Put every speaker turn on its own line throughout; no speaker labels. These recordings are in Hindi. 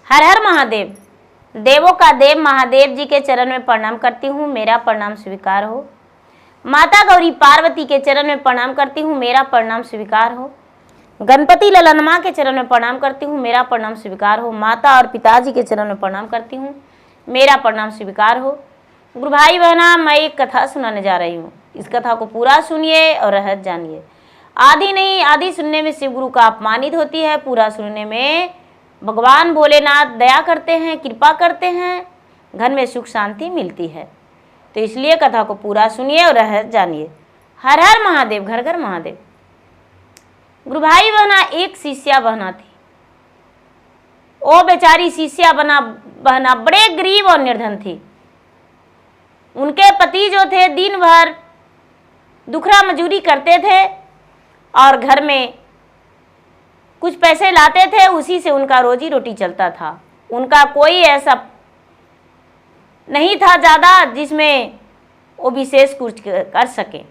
हर हर महादेव। देवों का देव महादेव जी के चरण में प्रणाम करती हूँ, मेरा प्रणाम स्वीकार हो। माता गौरी पार्वती के चरण में प्रणाम करती हूँ, मेरा प्रणाम स्वीकार हो। गणपति ललन माँ के चरण में प्रणाम करती हूँ, मेरा प्रणाम स्वीकार हो। माता और पिताजी के चरण में प्रणाम करती हूँ, मेरा प्रणाम स्वीकार हो। गुरु भाई बहना, मैं एक कथा सुनाने जा रही हूँ। इस कथा को पूरा सुनिए और रहस्य जानिए। आधी नहीं, आधी सुनने में शिव गुरु का अपमानित होती है, पूरा सुनने में भगवान भोलेनाथ दया करते हैं, कृपा करते हैं, घर में सुख शांति मिलती है। तो इसलिए कथा को पूरा सुनिए और रहस्य जानिए। हर हर महादेव, घर घर महादेव। गुरु भाई बहना, एक शिष्या बहना थी। वो बेचारी शिष्या बहना बड़े गरीब और निर्धन थी। उनके पति जो थे दिन भर दुखरा मजूरी करते थे और घर में कुछ पैसे लाते थे, उसी से उनका रोजी रोटी चलता था। उनका कोई ऐसा नहीं था ज़्यादा जिसमें वो विशेष कुछ कर सके।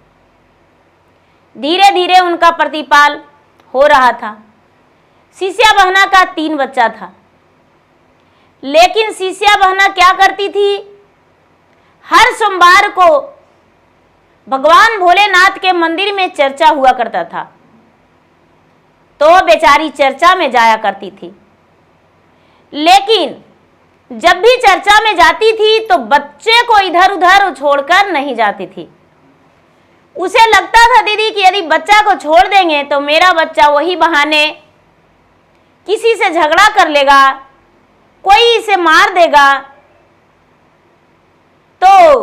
धीरे धीरे उनका प्रतिपाल हो रहा था। शिष्या बहना का 3 बच्चा था, लेकिन शिष्या बहना क्या करती थी, हर सोमवार को भगवान भोलेनाथ के मंदिर में चर्चा हुआ करता था, तो बेचारी चर्चा में जाया करती थी। लेकिन जब भी चर्चा में जाती थी तो बच्चे को इधर उधर छोड़कर नहीं जाती थी। उसे लगता था दीदी कि यदि बच्चा को छोड़ देंगे तो मेरा बच्चा वही बहाने किसी से झगड़ा कर लेगा, कोई इसे मार देगा, तो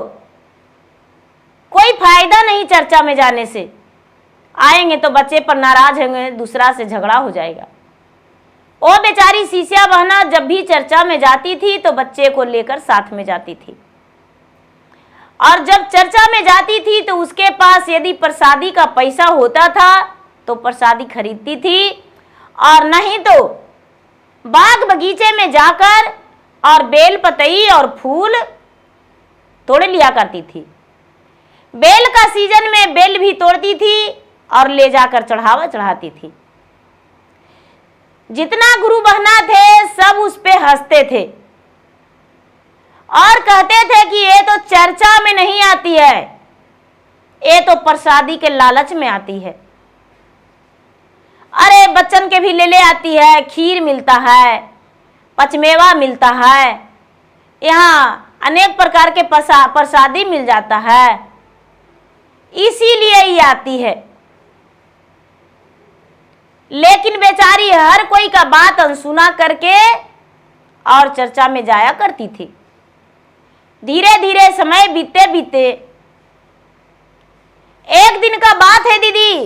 कोई फायदा नहीं चर्चा में जाने से। आएंगे तो बच्चे पर नाराज होंगे, दूसरा से झगड़ा हो जाएगा। वो बेचारी शिष्या बहना जब भी चर्चा में जाती थी तो बच्चे को लेकर साथ में जाती थी। और जब चर्चा में जाती थी तो उसके पास यदि प्रसादी का पैसा होता था तो प्रसादी खरीदती थी, और नहीं तो बाग बगीचे में जाकर और बेल पतई और फूल तोड़ लिया करती थी। बेल का सीजन में बेल भी तोड़ती थी और ले जाकर चढ़ावा चढ़ाती थी। जितना गुरु बहना थे सब उस पे हंसते थे और कहते थे कि ये तो चर्चा में नहीं आती है, ये तो प्रसादी के लालच में आती है। अरे बच्चन के भी ले आती है, खीर मिलता है, पचमेवा मिलता है, यहाँ अनेक प्रकार के प्रसादी मिल जाता है, इसीलिए ही आती है। लेकिन बेचारी हर कोई का बात अनसुना करके और चर्चा में जाया करती थी। धीरे धीरे समय बीते बीते एक दिन का बात है दीदी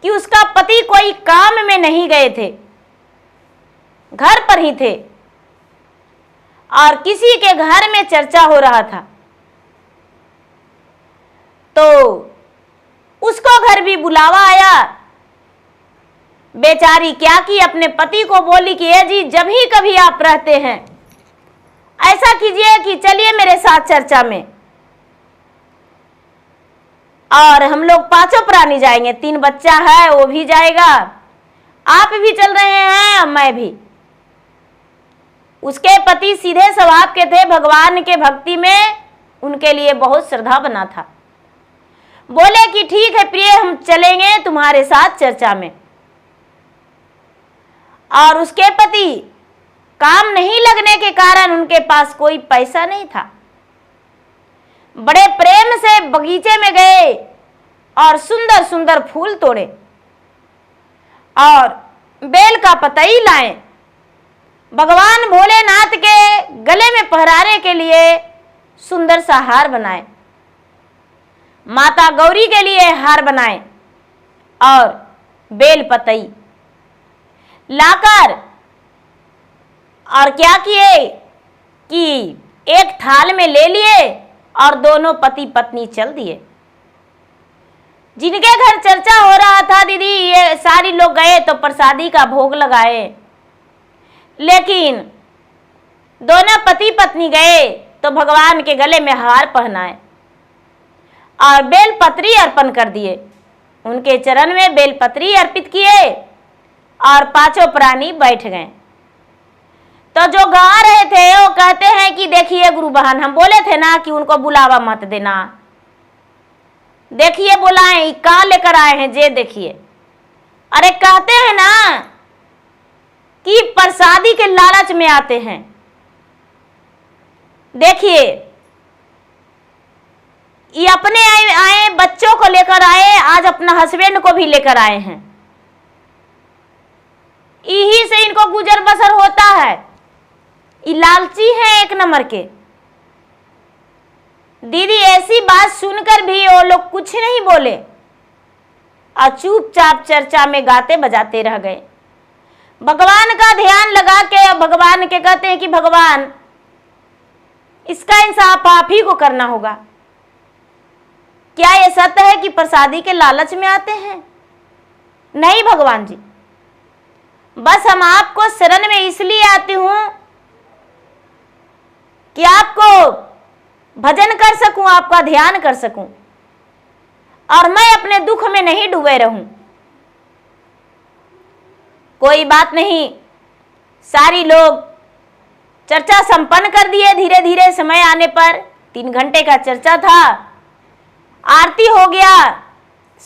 कि उसका पति कोई काम में नहीं गए थे, घर पर ही थे, और किसी के घर में चर्चा हो रहा था। तो उसको घर भी बुलावा आया। बेचारी क्या की, अपने पति को बोली कि ये जी जब ही कभी आप रहते हैं ऐसा कीजिए कि चलिए मेरे साथ चर्चा में, और हम लोग 5 प्राणी जाएंगे, 3 बच्चा है वो भी जाएगा, आप भी चल रहे हैं मैं भी। उसके पति सीधे स्वभाव के थे, भगवान के भक्ति में उनके लिए बहुत श्रद्धा बना था। बोले कि ठीक है प्रिय, हम चलेंगे तुम्हारे साथ चर्चा में। और उसके पति काम नहीं लगने के कारण उनके पास कोई पैसा नहीं था। बड़े प्रेम से बगीचे में गए और सुंदर सुंदर फूल तोड़े और बेल का पतई लाए, भगवान भोलेनाथ के गले में पहराने के लिए सुंदर सा हार बनाए, माता गौरी के लिए हार बनाए, और बेल पतई लाकर और क्या किए कि एक थाल में ले लिए और दोनों पति पत्नी चल दिए। जिनके घर चर्चा हो रहा था दीदी, ये सारी लोग गए तो प्रसादी का भोग लगाए, लेकिन दोनों पति पत्नी गए तो भगवान के गले में हार पहनाए और बेलपत्री अर्पण कर दिए। उनके चरण में बेलपत्री अर्पित किए और 5 प्राणी बैठ गए। कहते हैं कि देखिए गुरु बहन, हम बोले थे ना कि उनको बुलावा मत देना, देखिए बुलाए कहाँ लेकर आए हैं जे देखिए। अरे कहते हैं ना कि प्रसादी के लालच में आते हैं। देखिए ये अपने आए बच्चों को लेकर आए, आज अपना हस्बैंड को भी लेकर आए हैं। यही से इनको गुजर बसर होता है। ये लालची है एक नंबर के। दीदी ऐसी बात सुनकर भी वो लोग कुछ नहीं बोले और चुपचाप चर्चा में गाते बजाते रह गए। भगवान का ध्यान लगा के भगवान के कहते हैं कि भगवान इसका इंसाफ आप ही को करना होगा। क्या ये सत्य है कि प्रसादी के लालच में आते हैं? नहीं भगवान जी, बस हम आपको शरण में इसलिए आती हूं कि आपको भजन कर सकूं, आपका ध्यान कर सकूं और मैं अपने दुख में नहीं डूबे रहूं। कोई बात नहीं, सारी लोग चर्चा संपन्न कर दिए। धीरे धीरे समय आने पर 3 घंटे का चर्चा था, आरती हो गया,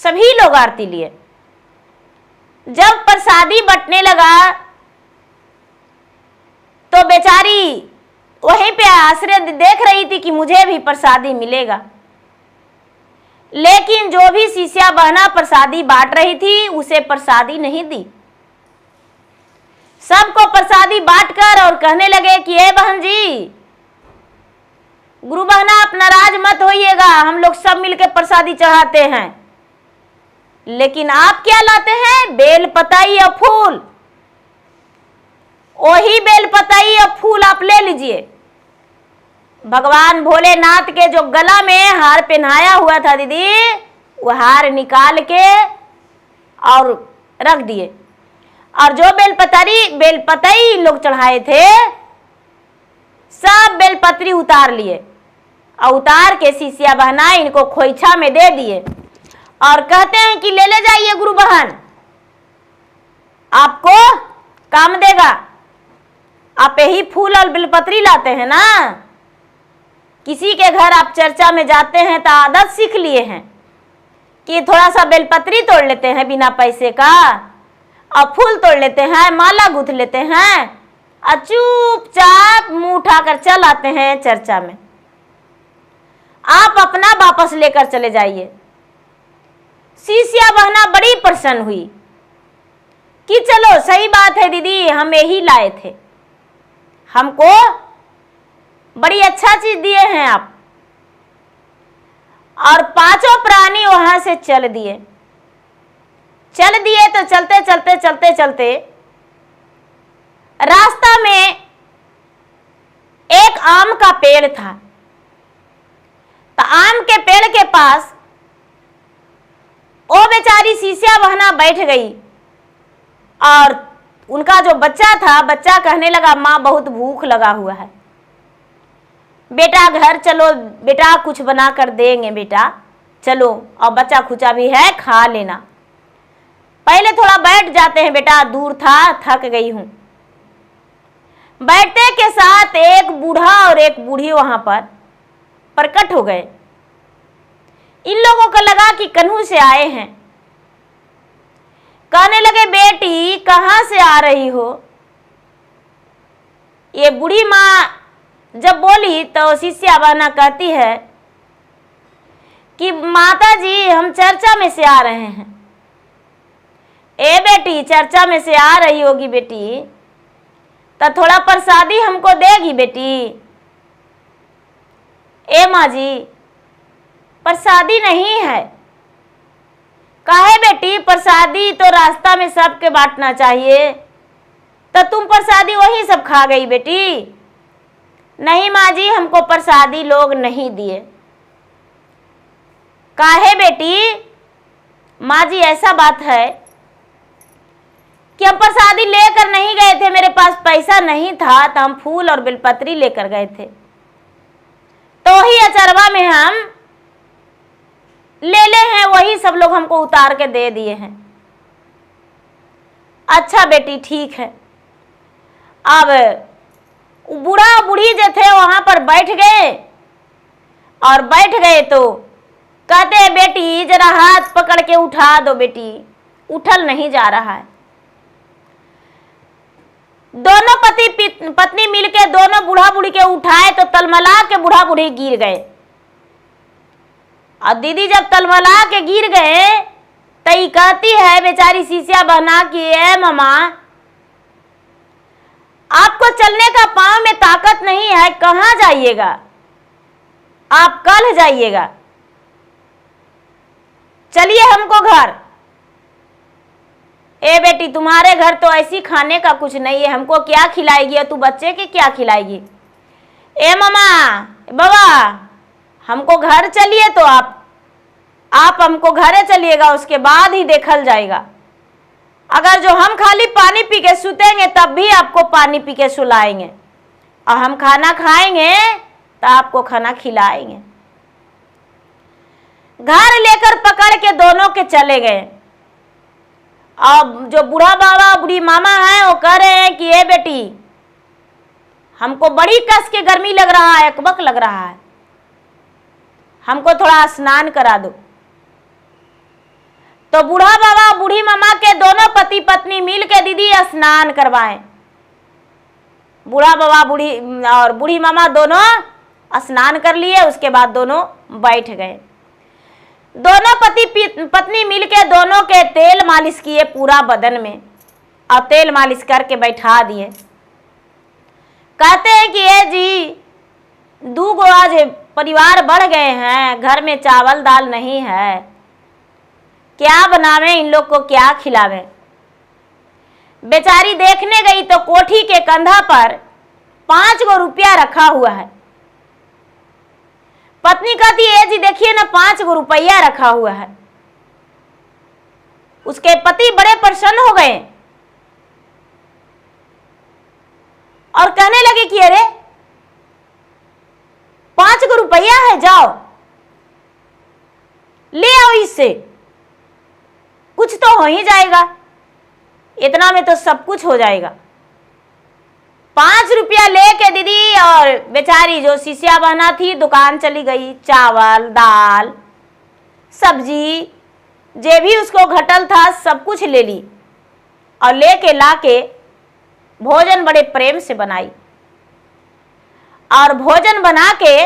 सभी लोग आरती लिए। जब प्रसादी बंटने लगा तो बेचारी वहीं पे आश्रय देख रही थी कि मुझे भी प्रसादी मिलेगा, लेकिन जो भी शिष्या बहना प्रसादी बांट रही थी उसे प्रसादी नहीं दी। सबको प्रसादी बांटकर और कहने लगे कि ए बहन जी, गुरु बहना आप नाराज मत होइएगा, हम लोग सब मिलकर प्रसादी चढ़ाते हैं। लेकिन आप क्या लाते हैं? बेल पताई और फूल। वही बेल पताई और फूल आप ले लीजिए। भगवान भोलेनाथ के जो गला में हार पहनाया हुआ था दीदी, वो हार निकाल के और रख दिए और जो बेलपतई लोग चढ़ाए थे सब बेलपत्री उतार लिए और उतार के शिष्या बहना इनको खोइछा में दे दिए और कहते हैं कि ले जाइए गुरु बहन, आपको काम देगा। आप यही फूल और बेलपत्री लाते हैं ना, किसी के घर आप चर्चा में जाते हैं तो आदत सीख लिए हैं कि थोड़ा सा बेलपत्री तोड़ लेते हैं बिना पैसे का और फूल तोड़ लेते हैं, माला गूंथ लेते हैं और चुपचाप मुंह उठाकर चल आते हैं चर्चा में। आप अपना वापस लेकर चले जाइए। शिष्या बहना बड़ी प्रसन्न हुई कि चलो सही बात है दीदी, हम यही लाए थे, हमको बड़ी अच्छा चीज दिए हैं आप। और 5 प्राणी वहां से चल दिए तो चलते रास्ता में एक आम का पेड़ था। तो आम के पेड़ के पास वो बेचारी शिष्या बहना बैठ गई और उनका जो बच्चा था, बच्चा कहने लगा माँ बहुत भूख लगा हुआ है, बेटा घर चलो, बेटा कुछ बना कर देंगे, बेटा चलो। और बच्चा खुचा भी है, खा लेना। पहले थोड़ा बैठ जाते हैं बेटा, दूर था, थक गई हूं। बैठते के साथ एक बूढ़ा और एक बूढ़ी वहां पर प्रकट हो गए। इन लोगों को लगा कि कन्हू से आए हैं। कहने लगे बेटी कहां से आ रही हो? ये बूढ़ी माँ जब बोली तो शिष्या बहना कहती है कि माता जी हम चर्चा में से आ रहे हैं। ए बेटी चर्चा में से आ रही होगी बेटी, तो थोड़ा प्रसादी हमको देगी बेटी। ए माँ जी प्रसादी नहीं है। काहे बेटी? प्रसादी तो रास्ता में सबके बांटना चाहिए, तो तुम प्रसादी वही सब खा गई बेटी। नहीं माँ जी हमको प्रसादी लोग नहीं दिए। काहे बेटी? माँ जी ऐसा बात है कि हम प्रसादी लेकर नहीं गए थे, मेरे पास पैसा नहीं था तो हम फूल और बेलपत्री लेकर गए थे, तो वही अचरवा में हम ले हैं, वही सब लोग हमको उतार के दे दिए हैं। अच्छा बेटी ठीक है। अब बूढ़ा बूढ़ी जो थे वहां पर बैठ गए, और बैठ गए तो कहते बेटी जरा हाथ पकड़ के उठा दो बेटी, उठल नहीं जा रहा है। दोनों पति पत्नी मिलके दोनों बूढ़ा बूढ़ी के उठाए तो तलमला के बूढ़ा बूढ़ी गिर गए। और दीदी जब तलमला के गिर गए तो ये कहती है बेचारी शीशिया बहना की, है मामा आपको चलने का पांव में ताकत नहीं है, कहां जाइएगा, आप कल जाइएगा, चलिए हमको घर। ए बेटी तुम्हारे घर तो ऐसी खाने का कुछ नहीं है, हमको क्या खिलाएगी और तू बच्चे के क्या खिलाएगी। ए मामा बाबा हमको घर चलिए, तो आप हमको घरे चलिएगा, उसके बाद ही देखल जाएगा। अगर जो हम खाली पानी पी के सुतेंगे तब भी आपको पानी पी के सुलाएंगे, और हम खाना खाएंगे तो आपको खाना खिलाएंगे। घर लेकर पकड़ के दोनों के चले गए। अब जो बूढ़ा बाबा बूढ़ी मामा है वो कह रहे हैं कि ए बेटी हमको बड़ी कस के गर्मी लग रहा है, अकबक लग रहा है, हमको थोड़ा स्नान करा दो। तो बूढ़ा बाबा बूढ़ी मामा के दोनों पति पत्नी मिल के दीदी स्नान करवाएं। बूढ़ा बाबा बूढ़ी और बूढ़ी मामा दोनों स्नान कर लिए, उसके बाद दोनों बैठ गए। दोनों पति पत्नी मिलके दोनों के तेल मालिश किए पूरा बदन में, और तेल मालिश करके बैठा दिए। कहते हैं कि ये जी दूगो आज परिवार बढ़ गए हैं, घर में चावल दाल नहीं है, क्या बनावे, इन लोग को क्या खिलावे। बेचारी देखने गई तो कोठी के कंधा पर 5 गो रुपया रखा हुआ है। पत्नी कहती है जी देखिए ना 5 गो रुपया रखा हुआ है। उसके पति बड़े प्रसन्न हो गए और कहने लगे कि अरे 5 गो रुपया है, जाओ ले आओ, इससे कुछ तो हो ही जाएगा, इतना में तो सब कुछ हो जाएगा। 5 रुपया लेके दीदी और बेचारी जो शिष्या बहना थी दुकान चली गई। चावल दाल सब्जी जे भी उसको घटल था सब कुछ ले ली, और लेके लाके भोजन बड़े प्रेम से बनाई, और भोजन बना के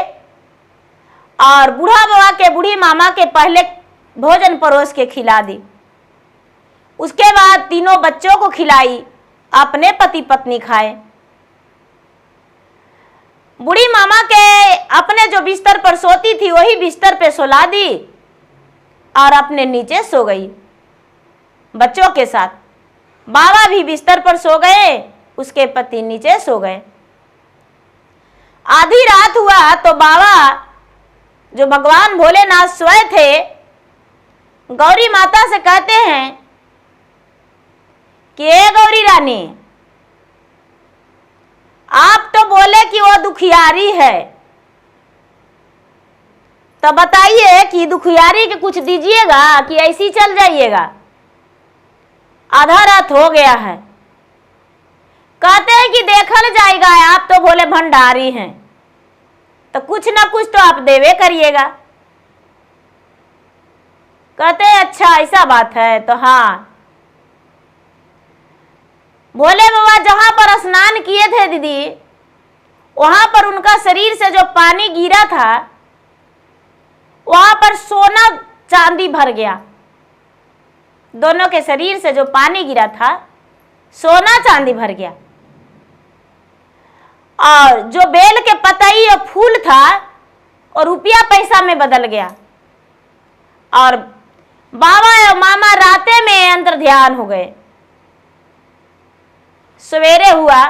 और बूढ़ा बाबा के बूढ़ी मामा के पहले भोजन परोस के खिला दी। उसके बाद तीनों बच्चों को खिलाई, अपने पति पत्नी खाए। बूढ़ी मामा के अपने जो बिस्तर पर सोती थी वही बिस्तर पे सुला दी और अपने नीचे सो गई बच्चों के साथ। बाबा भी बिस्तर पर सो गए, उसके पति नीचे सो गए। आधी रात हुआ तो बाबा जो भगवान भोलेनाथ सोए थे, गौरी माता से कहते हैं कि ए गौरी रानी, आप तो बोले कि वो दुखियारी है, तो बताइए कि दुखियारी के कुछ दीजिएगा कि ऐसी चल जाइएगा, आधा रात हो गया है। कहते हैं कि देखल जाएगा, आप तो बोले भंडारी हैं तो कुछ ना कुछ तो आप देवे करिएगा। कहते हैं अच्छा ऐसा बात है, तो हाँ। भोले बाबा जहां पर स्नान किए थे दीदी, वहां पर उनका शरीर से जो पानी गिरा था वहां पर सोना चांदी भर गया। दोनों के शरीर से जो पानी गिरा था सोना चांदी भर गया, और जो बेल के पतई और फूल था और रुपया पैसा में बदल गया। और बाबा और मामा राते में अंतर ध्यान हो गए। सवेरे हुआ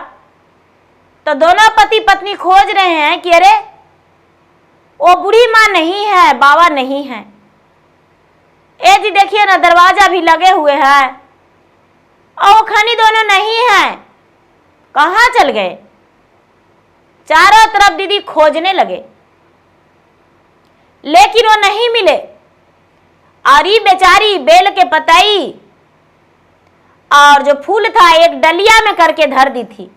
तो दोनों पति पत्नी खोज रहे हैं कि अरे वो बूढ़ी माँ नहीं है, बाबा नहीं है। ए जी देखिए ना दरवाजा भी लगे हुए हैं और वो खनी दोनों नहीं है, कहाँ चल गए। चारों तरफ दीदी खोजने लगे लेकिन वो नहीं मिले। और ये बेचारी बेल के पतई और जो फूल था एक डलिया में करके धर दी थी।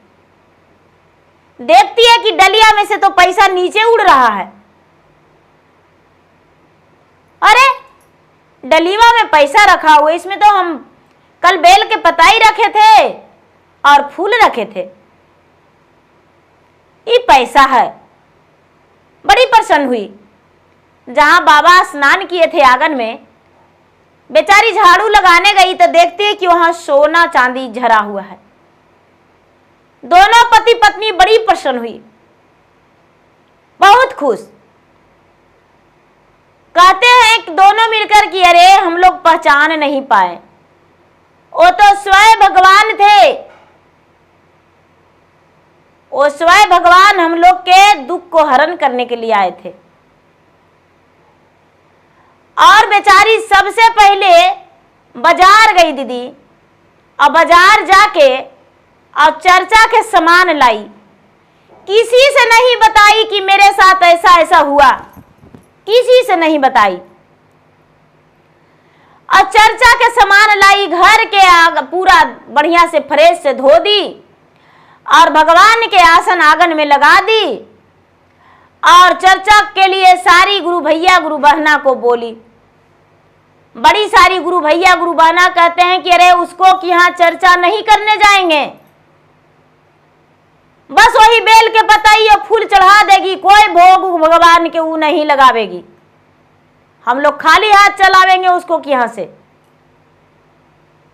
देखती है कि डलिया में से तो पैसा नीचे उड़ रहा है। अरे डलिया में पैसा रखा हुआ, इसमें तो हम कल बेल के पताई रखे थे और फूल रखे थे, ये पैसा है। बड़ी प्रसन्न हुई। जहां बाबा स्नान किए थे आंगन में, बेचारी झाड़ू लगाने गई तो देखती है कि वहां सोना चांदी झरा हुआ है। दोनों पति पत्नी बड़ी प्रसन्न हुई, बहुत खुश। कहते हैं कि दोनों मिलकर कि अरे हम लोग पहचान नहीं पाए, वो तो स्वयं भगवान थे, वो स्वयं भगवान हम लोग के दुख को हरण करने के लिए आए थे। और बेचारी सबसे पहले बाजार गई दीदी, और बाजार जाके और चर्चा के सामान लाई, किसी से नहीं बताई कि मेरे साथ ऐसा ऐसा हुआ, किसी से नहीं बताई। और चर्चा के सामान लाई, घर के आग पूरा बढ़िया से फ्रेश से धो दी और भगवान के आसन आंगन में लगा दी। और चर्चा के लिए सारी गुरु भैया गुरु बहना को बोली। बड़ी सारी गुरु भैया गुरु बहना कहते हैं कि अरे उसको कि यहाँ चर्चा नहीं करने जाएंगे, बस वही बेल के पताई और फूल चढ़ा देगी, कोई भोग भगवान के वो नहीं लगावेगी, हम लोग खाली हाथ चलावेंगे उसको कि यहाँ से।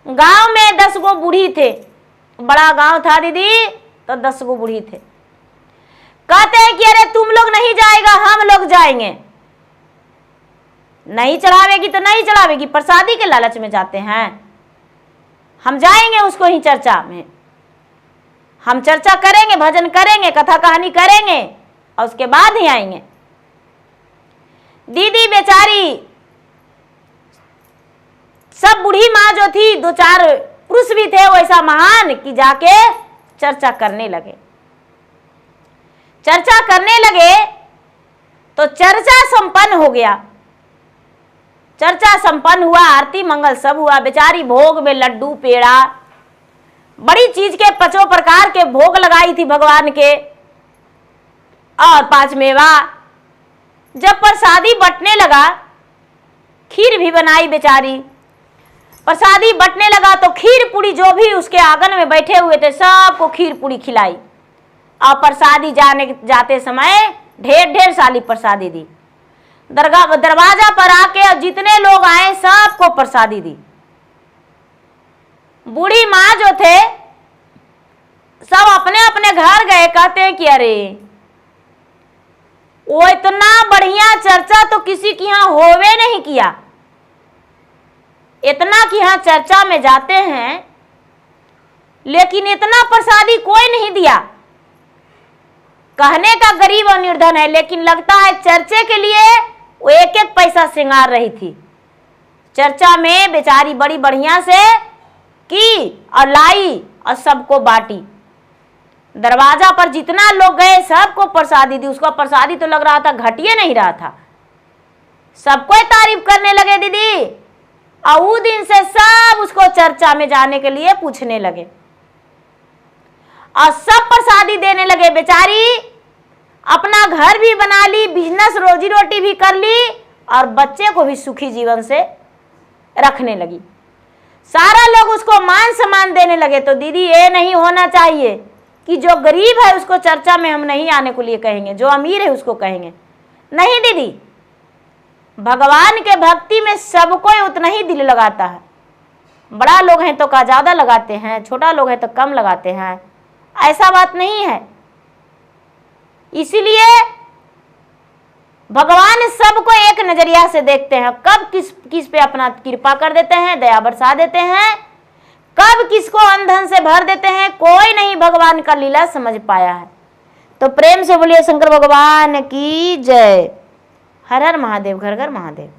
गांव में 10 गो बूढ़ी थे, बड़ा गांव था दीदी, तो 10 गो बूढ़ी थे। कहते हैं कि अरे तुम लोग नहीं जाएगा, हम लोग जाएंगे। नहीं चढ़ावेगी तो नहीं चढ़ावेगी, प्रसादी के लालच में जाते हैं। हम जाएंगे उसको ही चर्चा में, हम चर्चा करेंगे, भजन करेंगे, कथा कहानी करेंगे और उसके बाद ही आएंगे। दीदी बेचारी सब बूढ़ी माँ जो थी, 2-4 पुरुष भी थे वैसा महान कि जाके चर्चा करने लगे। चर्चा करने लगे तो चर्चा संपन्न हो गया। चर्चा संपन्न हुआ, आरती मंगल सब हुआ। बेचारी भोग में लड्डू पेड़ा बड़ी चीज के 5 प्रकार के भोग लगाई थी भगवान के, और 5 मेवा। जब प्रसादी बंटने लगा, खीर भी बनाई बेचारी। प्रसादी बंटने लगा तो खीर पूरी जो भी उसके आंगन में बैठे हुए थे सबको खीर पूरी खिलाई। और प्रसादी जाते समय ढेर सारी प्रसादी दी। दरवाजा पर आके और जितने लोग आए सबको प्रसादी दी। बूढ़ी माँ जो थे सब अपने अपने घर गए। कहते हैं कि अरे वो इतना बढ़िया चर्चा तो किसी की यहाँ होवे नहीं किया, इतना कि यहाँ चर्चा में जाते हैं लेकिन इतना प्रसादी कोई नहीं दिया। कहने का गरीब और निर्धन है, लेकिन लगता है चर्चे के लिए वो 1-1 पैसा सिंगार रही थी। चर्चा में बेचारी बड़ी बढ़िया से की और लाई और सबको बांटी। दरवाजा पर जितना लोग गए सबको प्रसादी दी। उसको प्रसादी तो लग रहा था घटिया नहीं रहा था, सबको तारीफ करने लगे दीदी। और उस दिन से सब उसको चर्चा में जाने के लिए पूछने लगे और सब प्रसादी देने लगे। बेचारी अपना घर भी बना ली, बिजनेस रोजी रोटी भी कर ली और बच्चे को भी सुखी जीवन से रखने लगी। सारा लोग उसको मान सम्मान देने लगे। तो दीदी ये नहीं होना चाहिए कि जो गरीब है उसको चर्चा में हम नहीं आने को लिए कहेंगे, जो अमीर है उसको कहेंगे। नहीं दीदी, भगवान के भक्ति में सब कोई उतना ही दिल लगाता है। बड़ा लोग हैं तो का ज़्यादा लगाते हैं, छोटा लोग हैं तो कम लगाते हैं, ऐसा बात नहीं है। इसीलिए भगवान सबको एक नजरिया से देखते हैं। कब किस पे अपना कृपा कर देते हैं, दया बरसा देते हैं, कब किसको अंधन से भर देते हैं, कोई नहीं भगवान का लीला समझ पाया है। तो प्रेम से बोलिए शंकर भगवान की जय। हर हर महादेव, घर घर महादेव।